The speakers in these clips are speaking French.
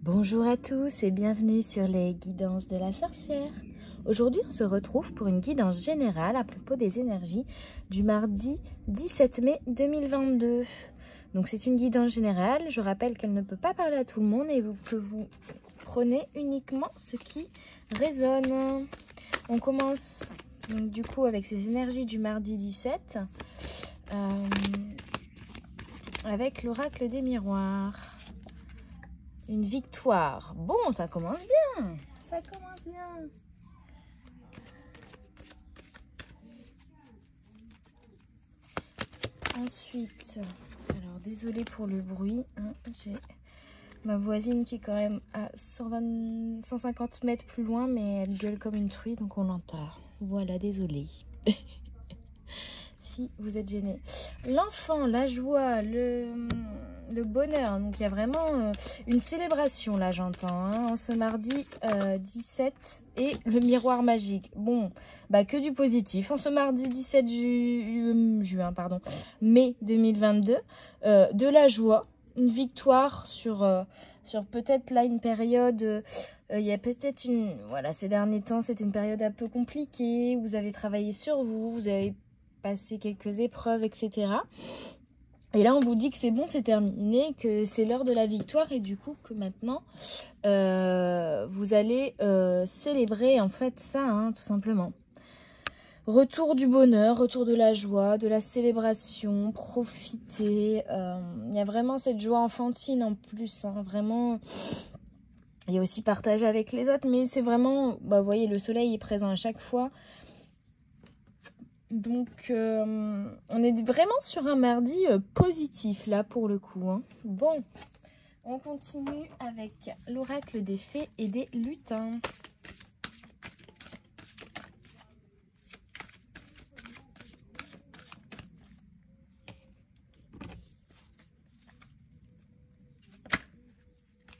Bonjour à tous et bienvenue sur les guidances de la sorcière. Aujourd'hui, on se retrouve pour une guidance générale à propos des énergies du mardi 17 mai 2022. Donc c'est une guidance générale, je rappelle qu'elle ne peut pas parler à tout le monde et que vous prenez uniquement ce qui résonne. On commence donc du coup avec ces énergies du mardi 17 avec l'oracle des miroirs. Une victoire. Bon, ça commence bien. Ça commence bien. Ensuite, alors désolée pour le bruit. Hein, j'ai ma voisine qui est quand même à 150 mètres plus loin, mais elle gueule comme une truie, donc on l'entend. Voilà, désolée. Si vous êtes gêné. L'enfant, la joie, le bonheur. Donc il y a vraiment une célébration là, j'entends, hein, en ce mardi 17 et le miroir magique. Bon, bah que du positif. En ce mardi 17 mai 2022, de la joie, une victoire sur peut-être là une période. Il y a peut-être voilà, ces derniers temps, c'était une période un peu compliquée. Vous avez travaillé sur vous avez passé quelques épreuves, etc. Et là, on vous dit que c'est bon, c'est terminé, que c'est l'heure de la victoire et du coup que maintenant, vous allez célébrer en fait ça, hein, tout simplement. Retour du bonheur, retour de la joie, de la célébration, profiter. Il y a vraiment cette joie enfantine en plus, hein, vraiment. Il y a aussi partager avec les autres, mais c'est vraiment, bah, vous voyez, le soleil est présent à chaque fois. Donc, on est vraiment sur un mardi positif, là, pour le coup. Hein. Bon, on continue avec l'oracle des fées et des lutins.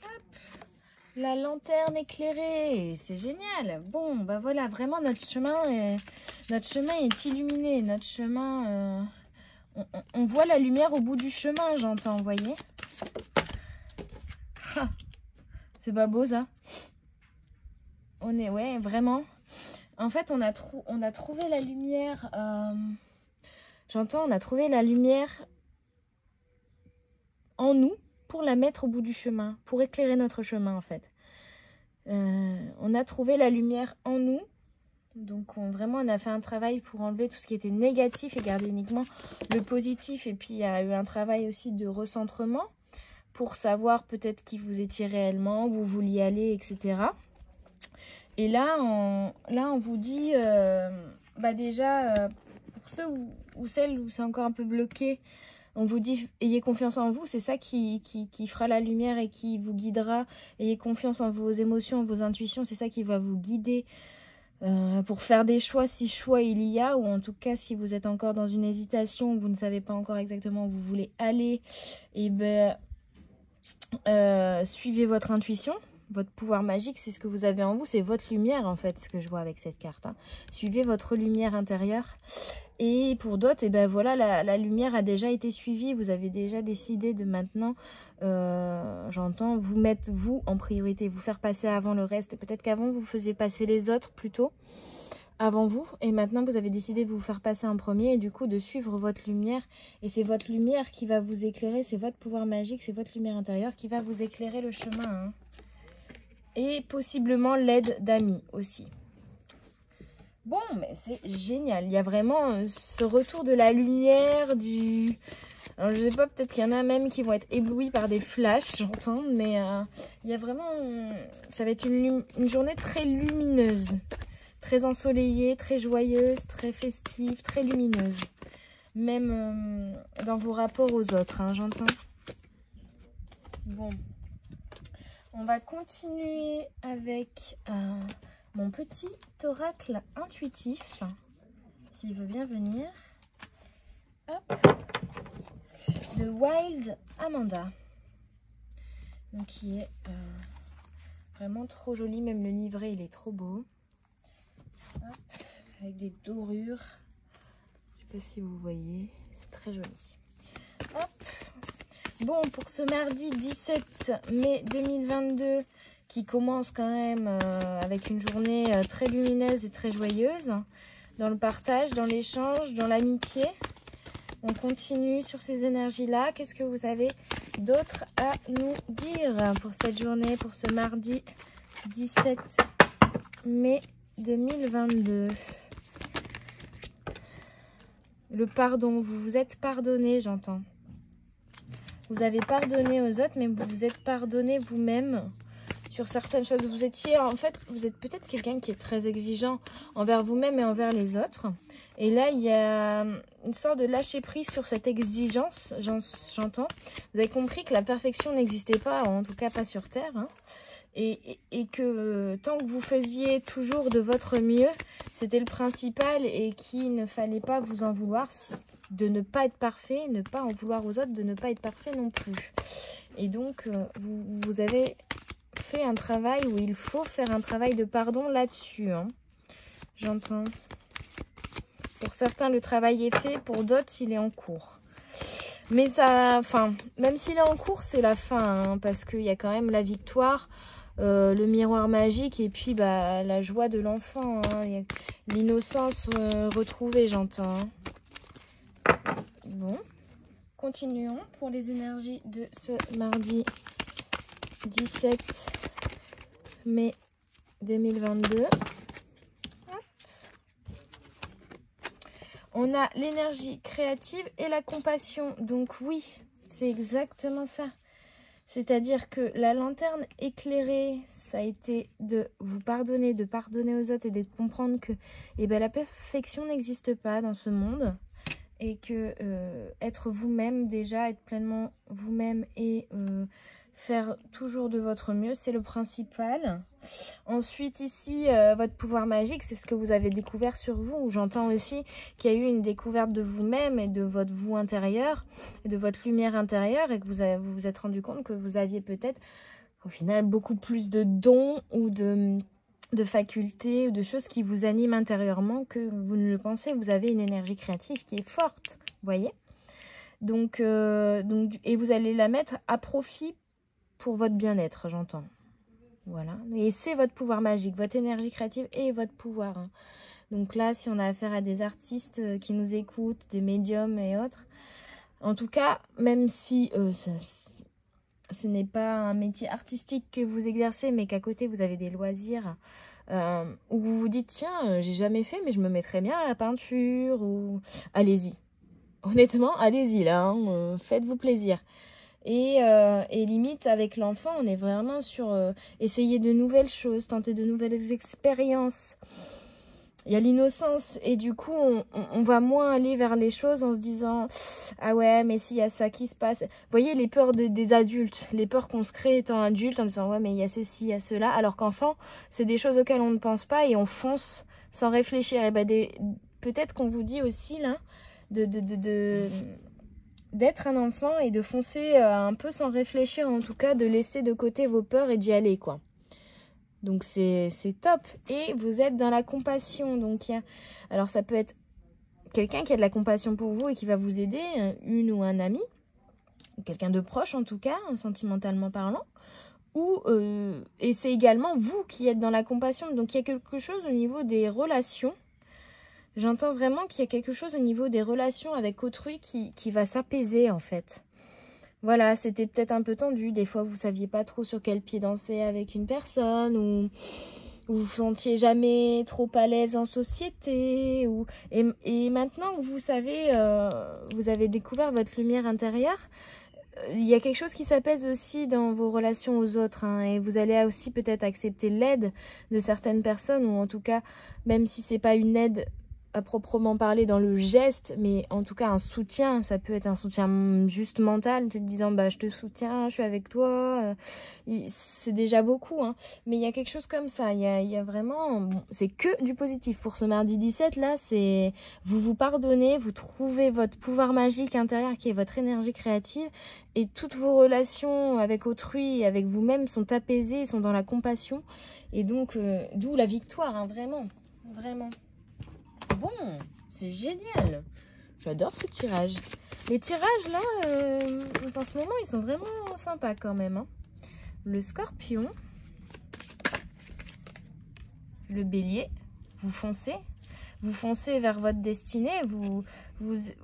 Hop, la lanterne éclairée, c'est génial. Bon, bah voilà, vraiment, notre chemin est illuminé. Notre chemin... on voit la lumière au bout du chemin, j'entends, vous voyez. C'est pas beau, ça? Ouais, vraiment. En fait, on a trouvé la lumière. J'entends, on a trouvé la lumière en nous pour la mettre au bout du chemin, pour éclairer notre chemin, en fait. On a trouvé la lumière en nous. Donc, vraiment, on a fait un travail pour enlever tout ce qui était négatif et garder uniquement le positif. Et puis, il y a eu un travail aussi de recentrement pour savoir peut-être qui vous étiez réellement, où vous vouliez aller, etc. Et là, on vous dit, bah déjà, pour ceux ou celles où c'est encore un peu bloqué, on vous dit, ayez confiance en vous, c'est ça qui fera la lumière et qui vous guidera. Ayez confiance en vos émotions, en vos intuitions, c'est ça qui va vous guider pour faire des choix, si choix il y a, ou en tout cas, si vous êtes encore dans une hésitation, vous ne savez pas encore exactement où vous voulez aller, et ben, suivez votre intuition. Votre pouvoir magique, c'est ce que vous avez en vous, c'est votre lumière en fait, ce que je vois avec cette carte. Hein. Suivez votre lumière intérieure. Et pour d'autres, et ben voilà, la lumière a déjà été suivie. Vous avez déjà décidé de maintenant, j'entends, vous mettre vous en priorité, vous faire passer avant le reste. Peut-être qu'avant, vous faisiez passer les autres plutôt avant vous. Et maintenant, vous avez décidé de vous faire passer en premier et du coup de suivre votre lumière. Et c'est votre lumière qui va vous éclairer, c'est votre pouvoir magique, c'est votre lumière intérieure qui va vous éclairer le chemin. Hein. Et possiblement l'aide d'amis aussi. Bon, mais c'est génial. Il y a vraiment ce retour de la lumière, du... Alors, je sais pas, peut-être qu'il y en a même qui vont être éblouis par des flashs, j'entends. Mais il y a vraiment... ça va être une journée très lumineuse. Très ensoleillée, très joyeuse, très festive, très lumineuse. Même dans vos rapports aux autres, hein, j'entends. Bon. On va continuer avec mon petit oracle intuitif, s'il veut bien venir. Hop. De Wild Amanda. Donc, qui est vraiment trop joli. Même le livret, il est trop beau. Hop. Avec des dorures. Je ne sais pas si vous voyez. C'est très joli. Hop. Bon, pour ce mardi 17 mai 2022, qui commence quand même avec une journée très lumineuse et très joyeuse, dans le partage, dans l'échange, dans l'amitié. On continue sur ces énergies-là. Qu'est-ce que vous avez d'autre à nous dire pour cette journée, pour ce mardi 17 mai 2022? Le pardon, vous vous êtes pardonné, j'entends. Vous avez pardonné aux autres, mais vous vous êtes pardonné vous-même sur certaines choses. Vous étiez, en fait, vous êtes peut-être quelqu'un qui est très exigeant envers vous-même et envers les autres. Et là, il y a une sorte de lâcher prise sur cette exigence, j'entends. Vous avez compris que la perfection n'existait pas, en tout cas pas sur Terre, hein. Et que tant que vous faisiez toujours de votre mieux, c'était le principal et qu'il ne fallait pas vous en vouloir de ne pas être parfait, ne pas en vouloir aux autres, de ne pas être parfait non plus. Et donc, vous avez fait un travail où il faut faire un travail de pardon là-dessus, hein. J'entends. Pour certains, le travail est fait, pour d'autres, il est en cours. Mais ça, enfin, même s'il est en cours, c'est la fin, hein, parce qu'il y a quand même la victoire, le miroir magique et puis bah, la joie de l'enfant, hein, l'innocence retrouvée, j'entends, hein. Bon, continuons pour les énergies de ce mardi 17 mai 2022. On a l'énergie créative et la compassion. Donc oui, c'est exactement ça. C'est-à-dire que la lanterne éclairée, ça a été de vous pardonner, de pardonner aux autres et de comprendre que la perfection n'existe pas dans ce monde. Et que être vous-même déjà, être pleinement vous-même et faire toujours de votre mieux, c'est le principal. Ensuite ici, votre pouvoir magique, c'est ce que vous avez découvert sur vous. J'entends aussi qu'il y a eu une découverte de vous-même et de votre vous intérieur, et de votre lumière intérieure, et que vous vous êtes rendu compte que vous aviez peut-être, au final, beaucoup plus de dons ou de facultés ou de choses qui vous animent intérieurement que vous ne le pensez. Vous avez une énergie créative qui est forte, vous voyez. Donc, et vous allez la mettre à profit pour votre bien-être, j'entends. Voilà. Et c'est votre pouvoir magique, votre énergie créative et votre pouvoir, hein. Donc là, si on a affaire à des artistes qui nous écoutent, des médiums et autres, en tout cas, même si ce n'est pas un métier artistique que vous exercez, mais qu'à côté, vous avez des loisirs où vous vous dites, tiens, j'ai jamais fait, mais je me mettrais bien à la peinture, ou allez-y. Honnêtement, allez-y, là, hein, faites-vous plaisir. Et limite, avec l'enfant, on est vraiment sur essayer de nouvelles choses, tenter de nouvelles expériences. Il y a l'innocence et du coup, on va moins aller vers les choses en se disant « Ah ouais, mais s'il y a ça qui se passe... » Vous voyez, les peurs des adultes, les peurs qu'on se crée étant adulte en disant « Ouais, mais il y a ceci, il y a cela. » Alors qu'enfant, c'est des choses auxquelles on ne pense pas et on fonce sans réfléchir. Et peut-être qu'on vous dit aussi là d'être un enfant et de foncer un peu sans réfléchir, en tout cas de laisser de côté vos peurs et d'y aller, quoi. Donc c'est top. Et vous êtes dans la compassion. Donc alors ça peut être quelqu'un qui a de la compassion pour vous et qui va vous aider, une ou un ami, quelqu'un de proche en tout cas, sentimentalement parlant. Et c'est également vous qui êtes dans la compassion. Donc il y a quelque chose au niveau des relations. J'entends vraiment qu'il y a quelque chose au niveau des relations avec autrui qui va s'apaiser en fait. Voilà, c'était peut-être un peu tendu. Des fois, vous ne saviez pas trop sur quel pied danser avec une personne, ou vous vous sentiez jamais trop à l'aise en société. Et maintenant que vous savez, vous avez découvert votre lumière intérieure, il y a quelque chose qui s'apaise aussi dans vos relations aux autres, hein, et vous allez aussi peut-être accepter l'aide de certaines personnes, ou en tout cas, même si c'est pas une aide à proprement parler dans le geste, mais en tout cas un soutien. Ça peut être un soutien juste mental, te disant bah je te soutiens, je suis avec toi, c'est déjà beaucoup, hein. Mais il y a quelque chose comme ça, il y a vraiment, bon, c'est que du positif pour ce mardi 17 là. C'est vous vous pardonnez, vous trouvez votre pouvoir magique intérieur qui est votre énergie créative, et toutes vos relations avec autrui et avec vous-même sont apaisées, sont dans la compassion, et donc d'où la victoire, hein, vraiment, vraiment. Bon, c'est génial. J'adore ce tirage. Les tirages, là, en ce moment, ils sont vraiment sympas quand même. Hein. Le Scorpion. Le Bélier. Vous foncez. Vous foncez vers votre destinée.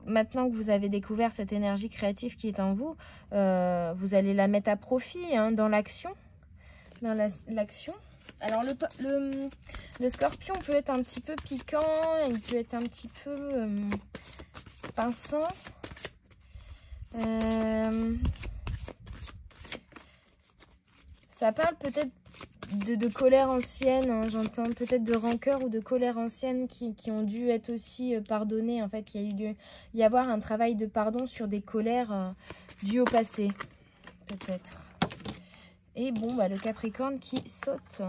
Maintenant que vous avez découvert cette énergie créative qui est en vous, vous allez la mettre à profit hein, dans l'action. Dans l'action. Alors, le Scorpion peut être un petit peu piquant. Il peut être un petit peu... pinçant. Ça parle peut-être de colère ancienne, hein, j'entends peut-être de rancœur ou de colère ancienne qui ont dû être aussi pardonnées. En fait, il y a eu dû y avoir un travail de pardon sur des colères dues au passé, peut-être. Et bon, bah, le Capricorne qui saute.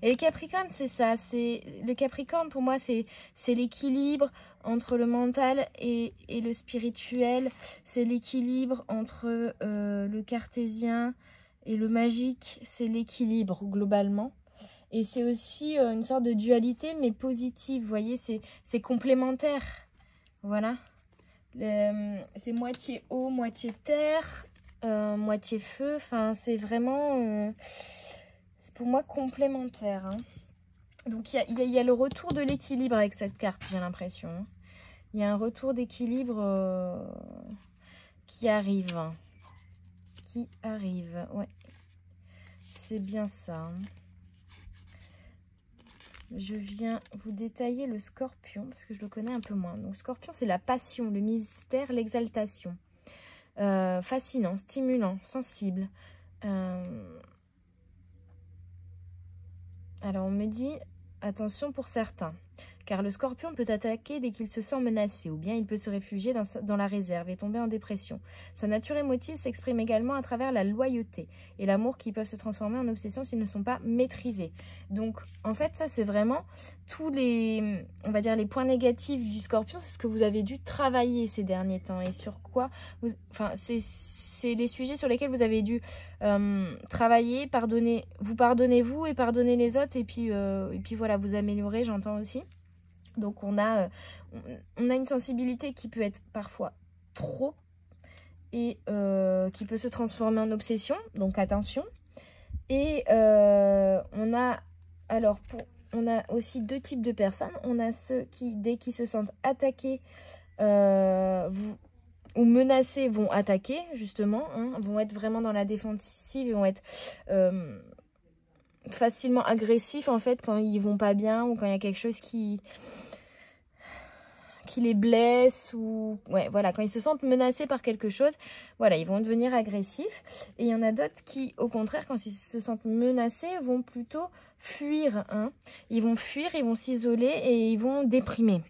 Et le Capricorne, c'est ça. Le Capricorne, pour moi, c'est l'équilibre entre le mental et le spirituel. C'est l'équilibre entre le cartésien et le magique. C'est l'équilibre, globalement. Et c'est aussi une sorte de dualité, mais positive. Vous voyez, c'est complémentaire. Voilà. C'est moitié eau, moitié terre, moitié feu. Enfin, c'est vraiment... pour moi complémentaire. Hein. Donc il y a le retour de l'équilibre avec cette carte, j'ai l'impression. Hein. Il y a un retour d'équilibre qui arrive. Qui arrive, ouais. C'est bien ça. Hein. Je viens vous détailler le Scorpion, parce que je le connais un peu moins. Donc Scorpion, c'est la passion, le mystère, l'exaltation. Fascinant, stimulant, sensible. Alors, on me dit, attention pour certains, car le Scorpion peut attaquer dès qu'il se sent menacé, ou bien il peut se réfugier dans la réserve et tomber en dépression. Sa nature émotive s'exprime également à travers la loyauté et l'amour qui peuvent se transformer en obsession s'ils ne sont pas maîtrisés. Donc, en fait, ça, c'est vraiment tous les, on va dire, les points négatifs du Scorpion, c'est ce que vous avez dû travailler ces derniers temps et sur quoi, enfin, c'est les sujets sur lesquels vous avez dû travailler, pardonner, vous pardonnez-vous et pardonner les autres et puis voilà, vous améliorer, j'entends aussi. Donc on a une sensibilité qui peut être parfois trop et qui peut se transformer en obsession, donc attention. Et on a aussi deux types de personnes. On a ceux qui, dès qu'ils se sentent attaqués ou menacés, vont attaquer, justement, hein, vont être vraiment dans la défensive, vont être facilement agressifs, en fait, quand ils vont pas bien ou quand il y a quelque chose qui les blesse ou ouais voilà, quand ils se sentent menacés par quelque chose, voilà, ils vont devenir agressifs. Et il y en a d'autres qui, au contraire, quand ils se sentent menacés, vont plutôt fuir, hein. Ils vont fuir, ils vont s'isoler et ils vont déprimer.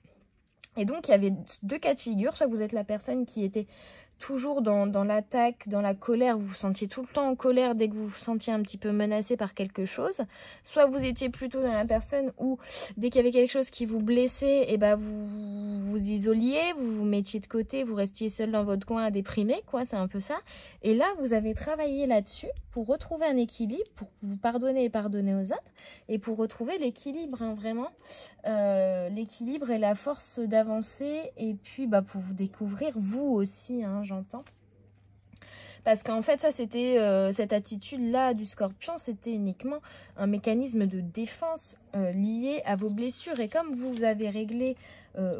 Et donc il y avait deux cas de figure, soit vous êtes la personne qui était toujours dans l'attaque, dans la colère, vous vous sentiez tout le temps en colère dès que vous vous sentiez un petit peu menacé par quelque chose, soit vous étiez plutôt dans la personne où dès qu'il y avait quelque chose qui vous blessait, et ben vous vous isoliez, vous vous mettiez de côté, vous restiez seul dans votre coin à déprimer, quoi, c'est un peu ça. Et là, vous avez travaillé là-dessus pour retrouver un équilibre, pour vous pardonner et pardonner aux autres, et pour retrouver l'équilibre, hein, vraiment, l'équilibre et la force d'avancer, et puis bah, pour vous découvrir vous aussi, hein, j'entends. Parce qu'en fait, ça, c'était cette attitude-là du Scorpion, c'était uniquement un mécanisme de défense lié à vos blessures. Et comme vous avez réglé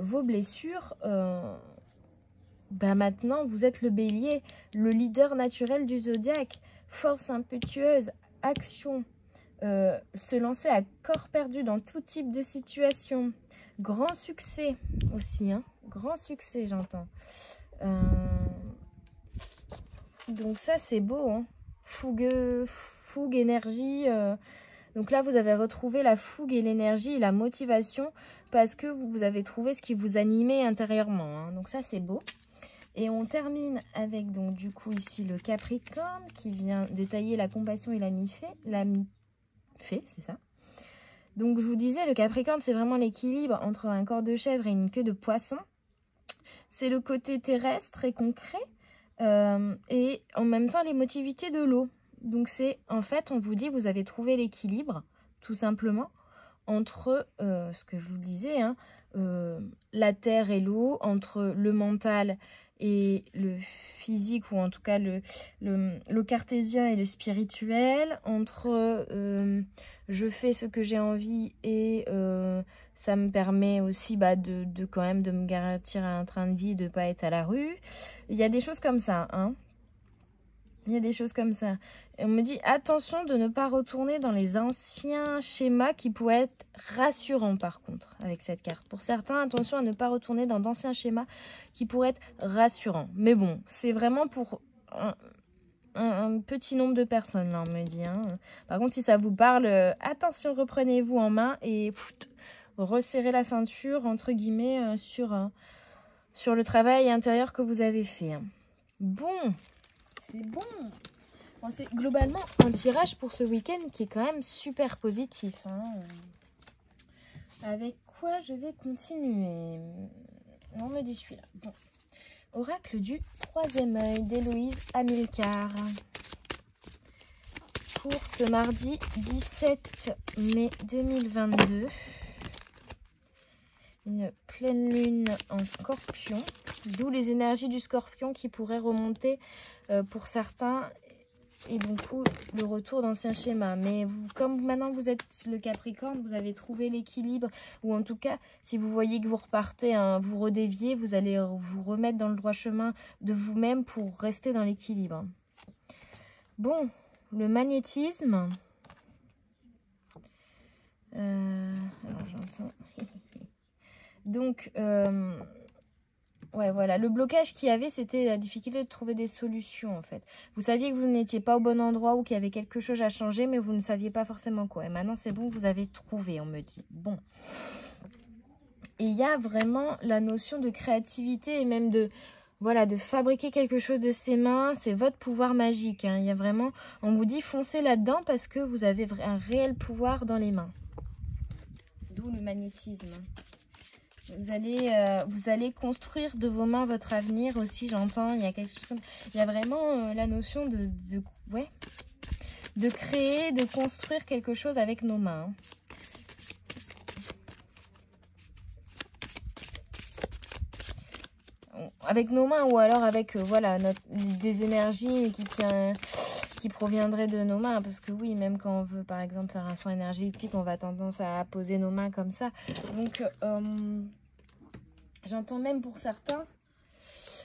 vos blessures, bah maintenant, vous êtes le Bélier, le leader naturel du zodiaque. Force impétueuse, action, se lancer à corps perdu dans tout type de situation. Grand succès aussi, hein. Grand succès, j'entends. Donc ça, c'est beau, hein. Fougue, énergie. Donc là, vous avez retrouvé la fougue et l'énergie et la motivation parce que vous avez trouvé ce qui vous animait intérieurement, hein. Donc ça, c'est beau. Et on termine avec, donc du coup, ici, le Capricorne qui vient détailler la compassion et la mi-fée, c'est ça. Donc, je vous disais, le Capricorne, c'est vraiment l'équilibre entre un corps de chèvre et une queue de poisson. C'est le côté terrestre et concret. Et en même temps l'émotivité de l'eau. Donc c'est, en fait, on vous dit, vous avez trouvé l'équilibre, tout simplement, entre ce que je vous disais, hein, la terre et l'eau, entre le mental et le physique, ou en tout cas le cartésien et le spirituel, entre je fais ce que j'ai envie et ça me permet aussi de quand même de me garantir un train de vie, de ne pas être à la rue. Il y a des choses comme ça, hein. Il y a des choses comme ça. Et on me dit, attention de ne pas retourner dans les anciens schémas qui pourraient être rassurants par contre, avec cette carte. Pour certains, attention à ne pas retourner dans d'anciens schémas qui pourraient être rassurants. Mais bon, c'est vraiment pour un petit nombre de personnes, là, on me dit. Hein. Par contre, si ça vous parle, attention, reprenez-vous en main et resserrez la ceinture, entre guillemets, sur le travail intérieur que vous avez fait. Hein. Bon. C'est bon. Bon, c'est globalement un tirage pour ce week-end qui est quand même super positif. Hein. Avec quoi je vais continuer? On me dit celui-là. Bon. Oracle du troisième œil d'Héloïse Amilcar. Pour ce mardi 17 mai 2022. Une pleine lune en scorpion. D'où les énergies du scorpion qui pourraient remonter pour certains. Et donc le retour d'anciens schémas. Mais vous, comme maintenant vous êtes le Capricorne, vous avez trouvé l'équilibre. Ou en tout cas, si vous voyez que vous repartez, hein, vous redéviez, vous allez vous remettre dans le droit chemin de vous-même pour rester dans l'équilibre. Bon, le magnétisme. Alors j'entends... Donc, ouais, voilà. Le blocage qu'il y avait, c'était la difficulté de trouver des solutions, en fait. Vous saviez que vous n'étiez pas au bon endroit ou qu'il y avait quelque chose à changer, mais vous ne saviez pas forcément quoi. Et maintenant, c'est bon, vous avez trouvé, on me dit. Bon. Et il y a vraiment la notion de créativité et même de, voilà, de fabriquer quelque chose de ses mains. C'est votre pouvoir magique. Hein. Il y a vraiment, on vous dit, foncez là-dedans parce que vous avez un réel pouvoir dans les mains. D'où le magnétisme. Vous allez construire de vos mains votre avenir aussi, j'entends. Il y a quelque chose comme... Il y a vraiment la notion de créer, de construire quelque chose avec nos mains. Avec nos mains ou alors avec voilà, des énergies qui proviendraient de nos mains. Parce que oui, même quand on veut par exemple faire un soin énergétique, on va tendance à poser nos mains comme ça. Donc... j'entends même pour certains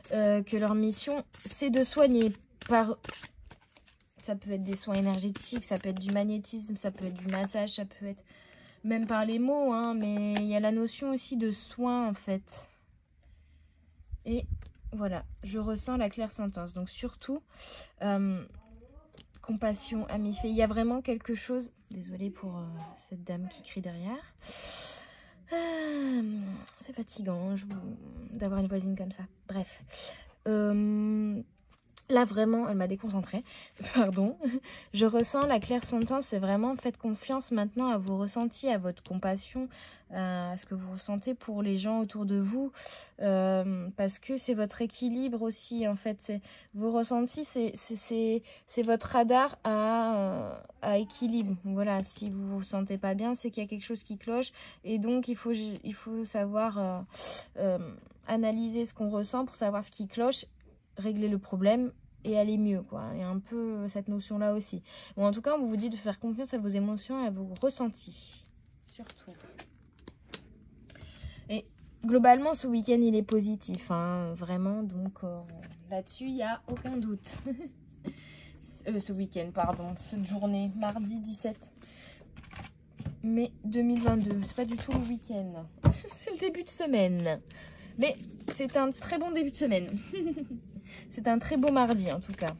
que leur mission, c'est de soigner par... Ça peut être des soins énergétiques, ça peut être du magnétisme, ça peut être du massage, ça peut être même par les mots, hein, mais il y a la notion aussi de soin, en fait. Et voilà, je ressens la clairsentence. Donc surtout, compassion, amitié. Il y a vraiment quelque chose... Désolée pour cette dame qui crie derrière. C'est fatigant hein, d'avoir une voisine comme ça. Bref. Là, vraiment, elle m'a déconcentrée. Pardon. Je ressens la clairsentence. C'est vraiment, faites confiance maintenant à vos ressentis, à votre compassion, à ce que vous ressentez pour les gens autour de vous. Parce que c'est votre équilibre aussi, en fait. Vos ressentis, c'est votre radar à équilibre. Voilà, si vous vous sentez pas bien, c'est qu'il y a quelque chose qui cloche. Et donc, il faut savoir analyser ce qu'on ressent pour savoir ce qui cloche, régler le problème et aller mieux, quoi. Il y a un peu cette notion-là aussi. Bon, en tout cas, on vous dit de faire confiance à vos émotions et à vos ressentis. Surtout. Et globalement, ce week-end, il est positif, hein, vraiment. Donc, là-dessus, il n'y a aucun doute. Ce week-end, pardon. Cette journée, mardi 17 mai 2022. C'est pas du tout le week-end. C'est le début de semaine. Mais c'est un très bon début de semaine. C'est un très beau mardi en tout cas.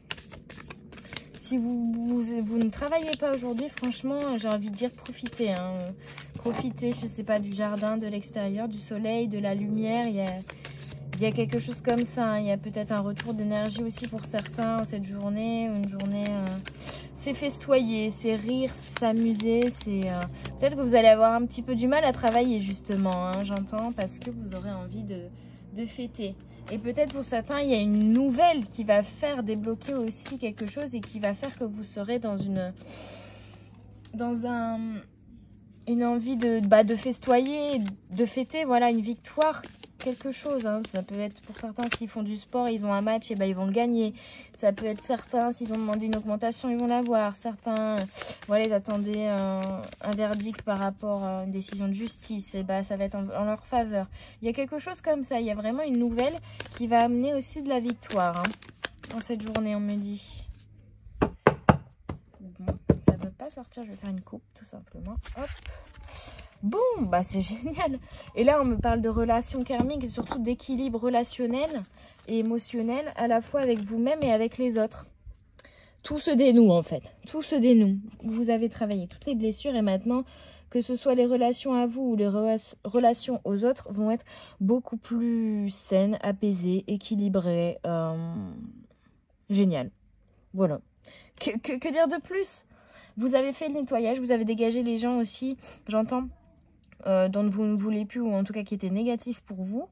Si vous ne travaillez pas aujourd'hui, franchement, j'ai envie de dire profitez. Hein. Profitez, je sais pas, du jardin, de l'extérieur, du soleil, de la lumière. Il y a quelque chose comme ça. Hein. Il y a peut-être un retour d'énergie aussi pour certains cette journée. Une journée, c'est festoyer, c'est rire, s'amuser. Peut-être que vous allez avoir un petit peu du mal à travailler justement, hein, j'entends, parce que vous aurez envie de fêter. Et peut-être pour certains, il y a une nouvelle qui va faire débloquer aussi quelque chose et qui va faire que vous serez dans un une envie de festoyer, de fêter, voilà, une victoire, quelque chose. Hein. Ça peut être pour certains, s'ils font du sport, ils ont un match, et ben ils vont le gagner. Ça peut être certains, s'ils ont demandé une augmentation, ils vont l'avoir. Certains, voilà, ils attendaient un verdict par rapport à une décision de justice, et ben ça va être en leur faveur. Il y a quelque chose comme ça, il y a vraiment une nouvelle qui va amener aussi de la victoire, hein, dans cette journée, on me dit. Bon, ça ne veut pas sortir, je vais faire une coupe, tout simplement. Hop. Bon, bah c'est génial. Et là, on me parle de relations karmiques et surtout d'équilibre relationnel et émotionnel, à la fois avec vous-même et avec les autres. Tout se dénoue, en fait. Tout se dénoue. Vous avez travaillé toutes les blessures et maintenant, que ce soit les relations à vous ou les relations aux autres, vont être beaucoup plus saines, apaisées, équilibrées. Génial. Voilà. Que dire de plus? Vous avez fait le nettoyage, vous avez dégagé les gens aussi, j'entends, dont vous ne voulez plus, ou en tout cas qui étaient négatifs pour vous.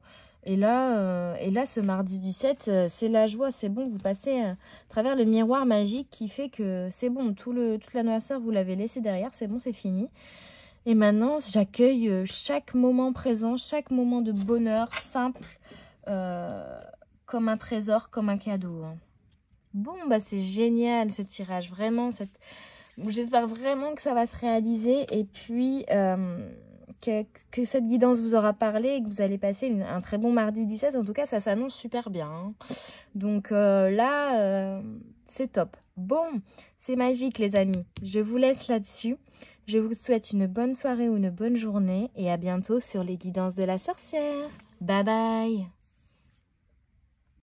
Et là, ce mardi 17, c'est la joie, c'est bon, vous passez à travers le miroir magique qui fait que c'est bon, toute la noirceur, vous l'avez laissé derrière, c'est bon, c'est fini. Et maintenant, j'accueille chaque moment présent, chaque moment de bonheur simple, comme un trésor, comme un cadeau. Hein. Bon, bah c'est génial ce tirage, vraiment, j'espère vraiment que ça va se réaliser et puis que cette guidance vous aura parlé et que vous allez passer un très bon mardi 17. En tout cas, ça s'annonce super bien. Hein. Donc là, c'est top. Bon, c'est magique les amis. Je vous laisse là-dessus. Je vous souhaite une bonne soirée ou une bonne journée et à bientôt sur les guidances de la sorcière. Bye bye.